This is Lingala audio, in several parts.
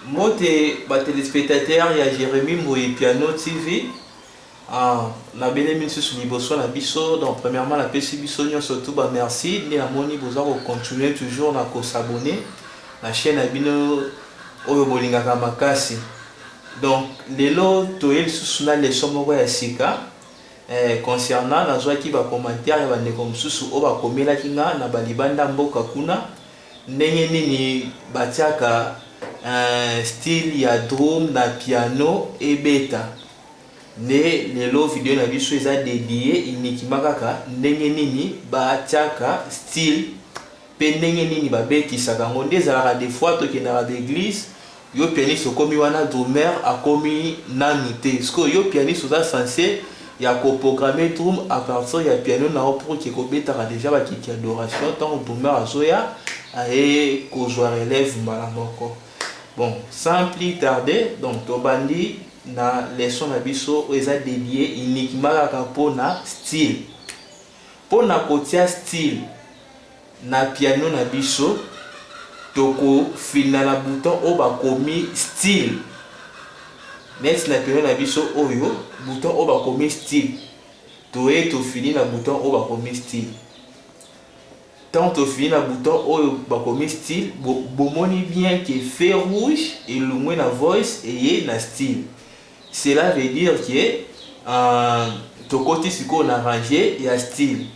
Moi, téléspectateur, il y a Jérémy Moué Piano TV. Na belemi sur liboso na biso. Donc premièrement la PC biso surtout merci ni amoni boza ko continuer toujours na ko s'abonner la chaîne abino oyo bolingaka makasi. Donc lelo toyel sous na leçon moko ya sika concernant na zwa ki ba commentaire ba ndeko mususu o ba komela kinga na balibanda mboka kuna ndenge nini batiaka style ya drum na piano et beta. Ne lelo vidéo na biso eza dédié uniquement kaka ndenge nini batiaka style pe ndenge nini babetisaka ngo nde ezalaka des fois tokendaka d'église yo pianiste okomi wana drummer akomi nanu te parce yo pianiste oza censé ya koprogrammer drum à partir ya piano na pour ki kobetaka déjà bakiki adoration tant drummer azoya aye kozwa relève mbala moko. Bon, sans plus tarder, donc tobandi na leçon na biso eza dédié uniquement kaka pona style. Pona kotia style na piano na biso toko fina na bouton o bakomi style. Net na piano na biso oyo bouton o bakomi style. Toye to fini na bouton o bakomi style. Tant to fini na bouton oyo bakomi style, bomoni bien que feu rouge et le moins na voice et na style. Cela veut dire que to côté siko na rangé ya style.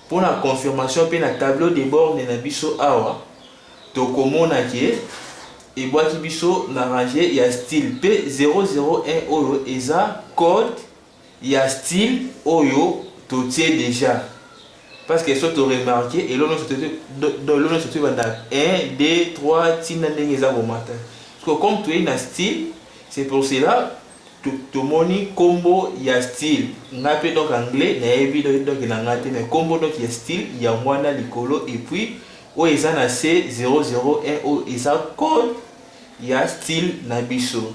Pour la confirmation pe na tableau de bord na biso awa to komona que et boîte biso na rangé ya style P001 oyo eza code ya style oyo to tie déjà. Parce que ça tu remarqué et l'on se trouve dans 1 2 3 tina ndenge za bomata. Parce que comme tu es na style, c'est pour cela to moni combo ya style. Ngape donc anglais na ebi donc na ngate mais combo donc ya style ya mwana likolo et puis o eza na C001 o eza code ya style na biso.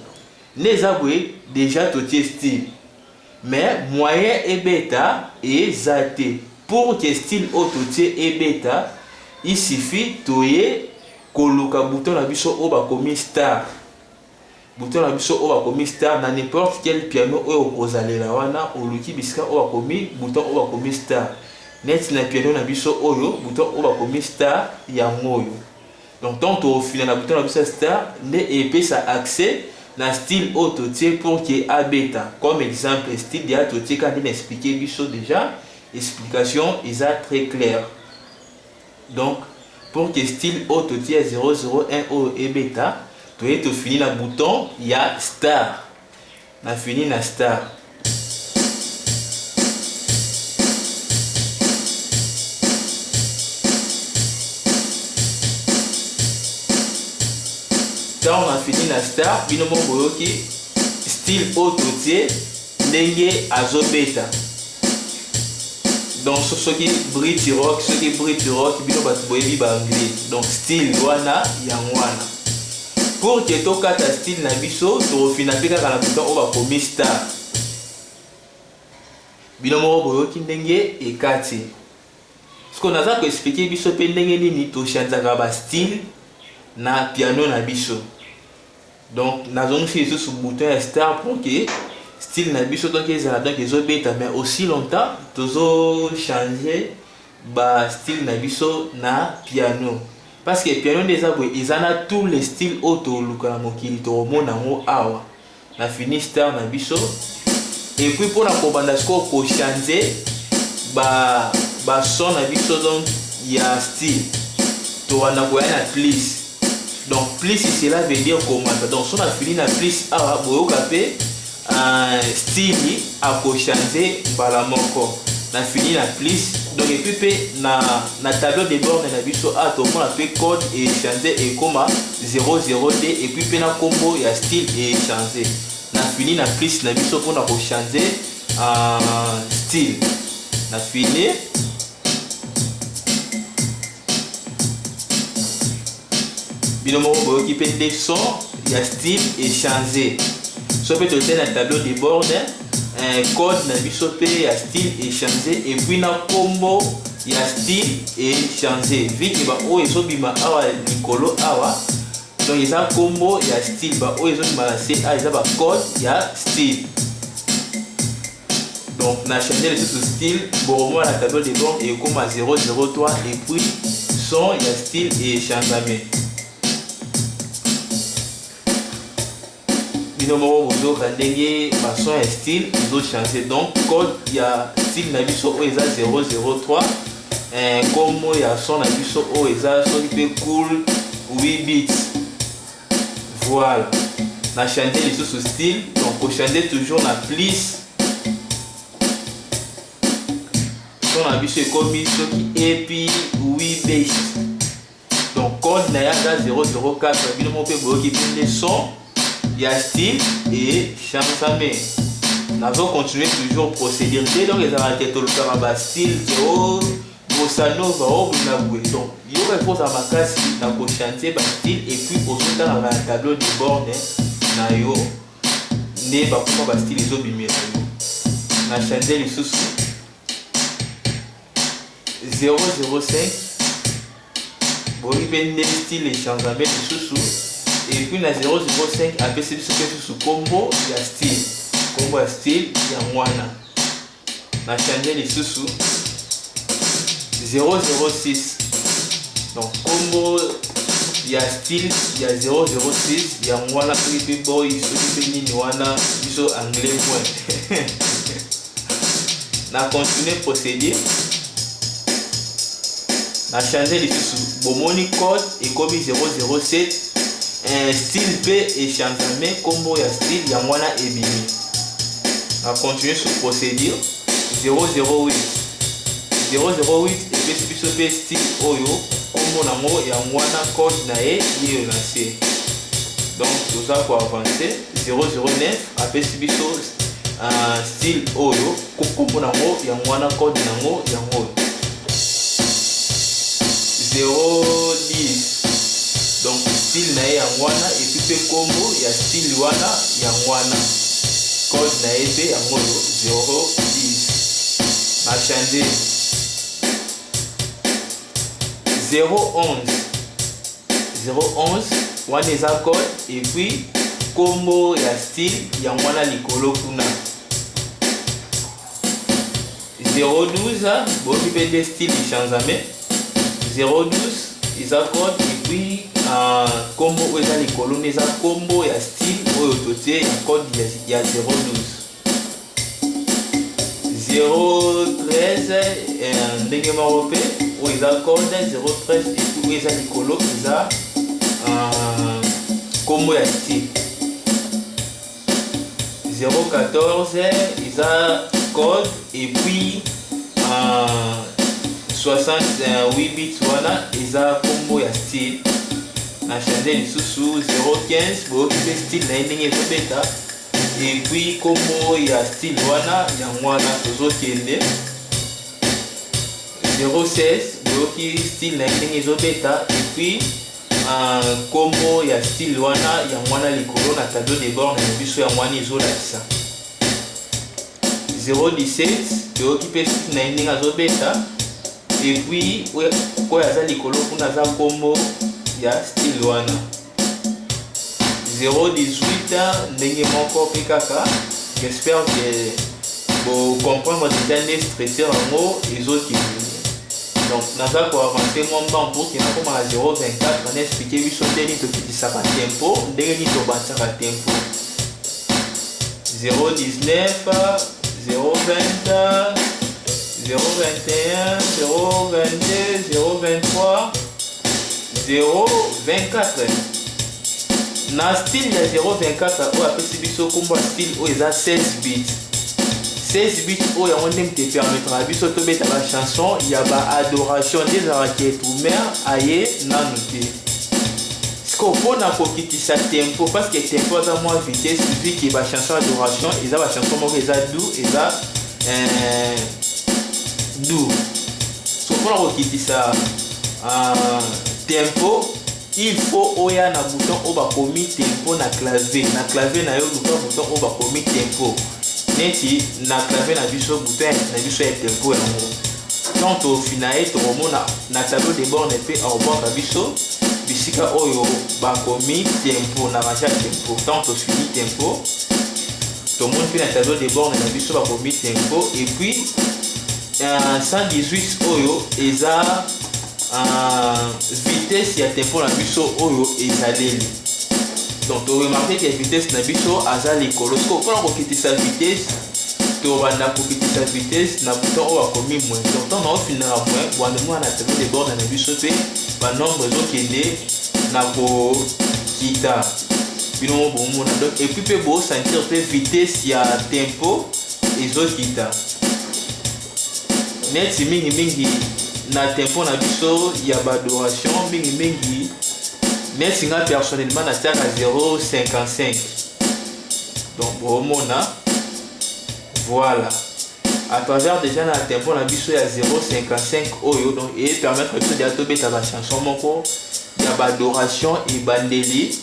Neza bwe déjà to tie style. Mais moyen et bêta et zate. Pour que style autotie et bêta, il suffit de koluka bouton na biso o bakomi star. Bouton na biso o bakomi star na n'importe quel piano o okozalela wana oluki bisika o bakomi bouton o bakomi star. Net na piano na biso oyo bouton o bakomi star ya ngoyo. Donc tant au final na bouton na biso star ne epesa accès na style autotie pour que a bêta. Comme exemple style de autotie quand on expliqué biso déjà. Explication est très claire. Donc, pour que style autotie 001 O et bêta, tu es fini le bouton, il y a star. On a fini la star. Quand on a fini la star, il y a style autotie, ndenge azo bêta. Donc ce qui Brit rock, ce qui Brit rock, bino batboyebi ba anglais. Donc style wana yangwana. Pour que to kata style na biso, to fina pe kaka na bouton o ba komi star. Bino mo boyoki ndenge e kati. Ce qu'on a ko expliquer biso pe ndenge nini to chanzaka ba style na piano na biso. Donc nazongi fi sur bouton ya star pour que style na biso donc ezala donc ezobeta mais aussi longtemps tozo changer ba style na biso na piano parce que piano déjà boy ezana tous les styles auto luka mokili to mona ngo awa na fini star na biso et puis pour la kobanda ko changer ba son na biso donc il y a style to wana ko na please donc please cela veut dire comment donc son a fini na please awa boyoka pe style à changer mbala moko na fini na plus donc et puis na tableau de bord na biso a to mona pe code et changer et comme 00D et puis na combo ya style et changer na fini na plus na biso pour na changer style na fini binomo boyoki pe des sons ya style et changer. So peut être un tableau de bord code na biso pe ya style échangé et puis na combo ya style échangé viki ba oyo ezobima awa likolo awa donc eza combo ya style ba oyo ezobima na se eza ba code ya style. Donc na changer le style bon la tableau de bord et comme à 003 et puis son ya style échangé. Binomo bozo kandenge façon et style ils ont changé donc code il y a style na biso o eza 003 comme il y a son na biso o eza so qui peut cool 8 bits. Voilà na changer les sous style donc on changer toujours na plus son na biso comme biso qui et puis 8 bits donc code na ya 004 binomo pe bo qui prend son il y a style et chansamé. Nous allons continuer toujours procéder. Donc les arrêtés tout le temps à style au bossa nova au bunaboué. Donc il y aura une pause à ma classe dans le chantier par style et puis au dans un tableau de bord na yo ne pas comment style les obimé. Na chanter les sous 005 bon il ben style et chansamé les sous et puis na 005 après c'est sous combo ya style ya mwana na changer les sous 006 donc combo ya style ya 006 ya mwana puis boy so ni wana biso anglais point na continuer procéder na changer les sous bomoni code et comme 007 style P et chansamé combo ya style ya mwana ebimi. On continue sur procédure 008 et puis biso pe style oyo combo nango ya mwana code na ye lancé. Donc tout ça pour avancer 009 après biso style oyo combo nango ya mwana code nango yango 010 donc style na ya mwana et puis pe combo ya style wana ya mwana code na pe yango 010 na changer 011 wana eza code et puis combo ya style ya mwana likolo kuna 012 boki pe de style chanzame 012 eza code et puis combo oyo eza likolo eza combo ya style oyo totie ya code ya 012 013 ndenge moko mpe oyo eza code 013 et oyo eza likolo eza combo ya style 014 eza code et puis 68 bits wana eza combo ya style na changer les sous 015 pour occuper style na ndenge ezobeta et puis combo ya style wana ya mwana tozokende 016 pour occuper style na ndenge ezobeta et puis combo ya style wana ya mwana likolo na tableau de bord na biso ya mwana ezolakisa 017 pour occuper style na ndenge azobeta et puis oyo aza likolo kuna aza combo ya style wana 018 ndenge moko pe kaka j'espère que vous comprendre déjà les stressés yango ezokende donc naza ko avancer mon banc pour que na koma na 024 na expliquer biso ndenge tokitisaka tempo ndenge ni tobansaka tempo 019 020 021 022 023 024 na style ya 024 oyo apesi biso kombo ya style oyo eza 16 bits 16 bits oyo yango ndenge te permettra biso tobeta bachanson ya baadoration nde ezalaka etumere aye nanu te siko mpona kokitisa tempo parce que tempo aza mwa vitesse vu ke bachanson adoration eza bachanson moko eza doux eza doux so mpona kokitisa tempo il faut oya na bouton oyo bakomi tempo na clavier na yo luka bouton oyo bakomi tempo neti na clavier na biso bouton na biso ya tempo yango tant au final tomona na tableau de bord pe au biso bisika oyo bakomi tempo na raja tempo tant au fini tempo tout le monde fait un tableau de bord na biso bakomi tempo et puis 118 oyo eza vitesse ya tempo na biso oyo ezaleli donc tu remarquez que la vitesse na biso aza likolo ko pona kokitisa vitesse to banda kokitisa vitesse na bouton oyo bakomi moins donc tant na finira moins bwana mwana na tableau de bord na biso pe ba nombre ezokende na kokita bino bomona donc et puis pe bo sentir pe vitesse ya tempo ezokita neti mingi na tempo na biso ya badoration mingi neti nga personnellement na tiaka 0,55 donc bomona voilà à travers déjà na tempo na biso ya 0,55 oyo donc et permettre que de tobeta ba chanson moko ya badoration et bandeli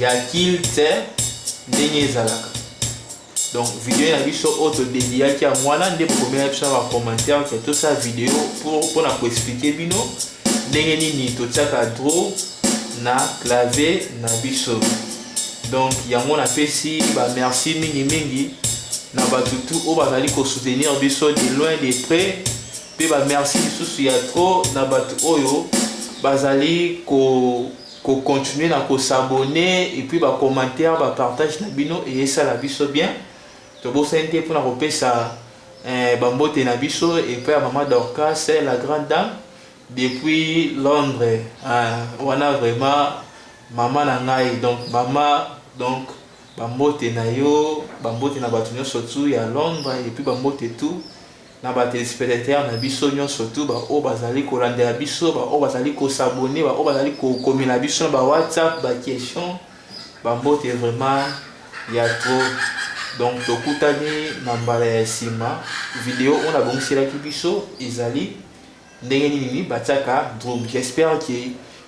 ya kilte ndenge ezalaka donc vidéo na biso auto dédié qui a mwana nde bokomela biso na commentaire que tout ça vidéo pour na expliquer bino ndenge nini totiaka draw na clavier na biso donc yango na pesi ba merci mingi na batutu o bazali ko soutenir biso de loin de près pe ba merci lisusu ya trop na batu oyo bazali ko continuer na ko s'abonner et puis ba commentaire ba partage na bino et ça la biso bien to bo sente pour na kopesa bambote na biso et puis maman Dorcas c'est la grande dame depuis Londres wana vraiment maman na ngai donc maman donc bambote na yo bambote na batu nyonso tu ya Londres et puis bambote tout na ba téléspectateurs na biso nyonso tu ba o bazali ko landela biso ba o bazali ko s'abonner ba o bazali ko komela biso na ba WhatsApp ba question bambote vraiment ya trop donc tokutani na mbala ya sima vidéo on a bon sila ki biso ezali ndenge nini batiaka drum j'espère que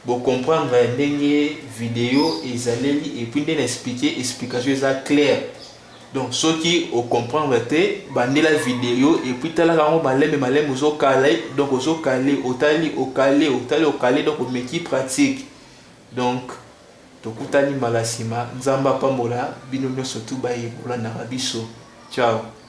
vous comprendre ndenge vidéo ezaleli et puis ndenge explication eza claire donc ceux qui au comprendre te bande la vidéo et puis tala kango maleme ozo calé donc ozo calé otali okale donc au métier pratique donc tokutani malasima nzamba pambola bino nyonso tu baye bola na biso ciao.